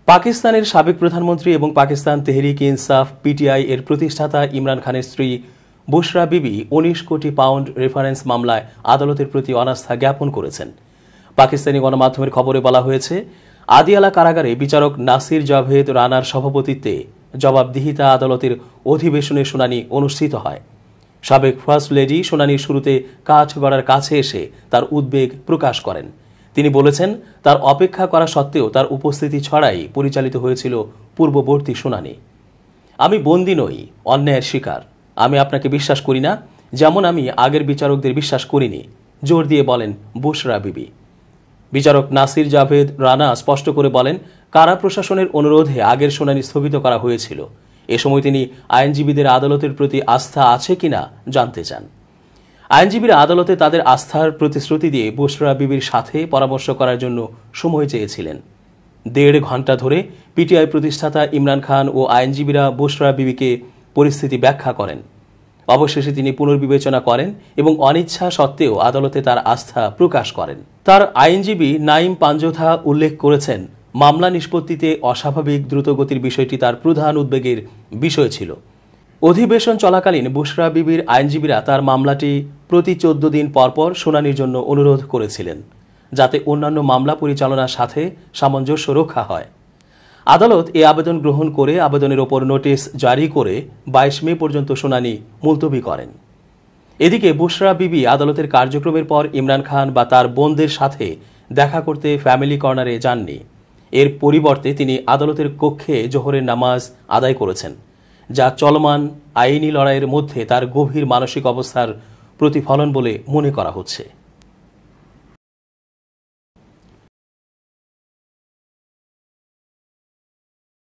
পাকিস্তানের সাবেক প্রধানমন্ত্রী এবং পাকিস্তান তেহরিক ইনসাফ পিটিআই এর প্রতিষ্ঠাতা ইমরান খানের স্ত্রী বুশরা বিবি ১৯ কোটি পাউন্ড রেফারেন্স মামলায় আদালতের প্রতি অনাস্থা জ্ঞাপন করেছেন। পাকিস্তানি গণমাধ্যমের খবরে বলা হয়েছে, আদিয়ালা কারাগারে বিচারক নাসির জাভেদ রানার সভাপতিত্বে জবাবদিহিতা আদালতের অধিবেশনের শুনানি অনুষ্ঠিত হয়। সাবেক ফার্স্ট লেডি শুনানির শুরুতে কাঠগড়ার কাছে এসে তার উদ্বেগ প্রকাশ করেন। তিনি বলেছেন, তার অপেক্ষা করা সত্ত্বেও তার উপস্থিতি ছড়াই পরিচালিত হয়েছিল পূর্ববর্তী শুনানি। আমি বন্দী নই, অন্যায়ের শিকার। আমি আপনাকে বিশ্বাস করি না, যেমন আমি আগের বিচারকদের বিশ্বাস করিনি, জোর দিয়ে বলেন বুশরা বিবি। বিচারক নাসির জাভেদ রানা স্পষ্ট করে বলেন, কারা প্রশাসনের অনুরোধে আগের শুনানি স্থগিত করা হয়েছিল। এ সময় তিনি আইনজীবীদের আদালতের প্রতি আস্থা আছে কিনা জানতে চান। আইনজীবীরা আদালতে তাদের আস্থার প্রতিশ্রুতি দিয়ে বুশরা বিবির সাথে পরামর্শ করার জন্য সময় চেয়েছিলেন। ১.৫ ঘণ্টা ধরে পিটিআই প্রতিষ্ঠাতা ইমরান খান ও আইনজীবীরা বুশরা বিবিকে পরিস্থিতি ব্যাখ্যা করেন। অবশেষে তিনি পুনর্বিবেচনা করেন এবং অনিচ্ছা সত্ত্বেও আদালতে তার আস্থা প্রকাশ করেন। তার আইনজীবী নাইম পাঞ্জোথা উল্লেখ করেছেন, মামলা নিষ্পত্তিতে অস্বাভাবিক দ্রুতগতির বিষয়টি তার প্রধান উদ্বেগের বিষয় ছিল। অধিবেশন চলাকালীন বুশরা বিবির আইনজীবীরা তার মামলাটি প্রতি ১৪ দিন পরপর শুনানির জন্য অনুরোধ করেছিলেন, যাতে অন্যান্য মামলা পরিচালনার সাথে সামঞ্জস্য রক্ষা হয়। আদালত এ আবেদন গ্রহণ করে আবেদনের ওপর নোটিশ জারি করে ২২ মে পর্যন্ত শুনানি মুলতবি করেন। এদিকে বুশরা বিবি আদালতের কার্যক্রমের পর ইমরান খান বা তার বোনদের সাথে দেখা করতে ফ্যামিলি কর্নারে যাননি। এর পরিবর্তে তিনি আদালতের কক্ষে জোহরের নামাজ আদায় করেছেন, যা চলমান আইনি লড়াইয়ের মধ্যে তার গভীর মানসিক অবস্থার প্রতিফলন বলে মনে করা হচ্ছে।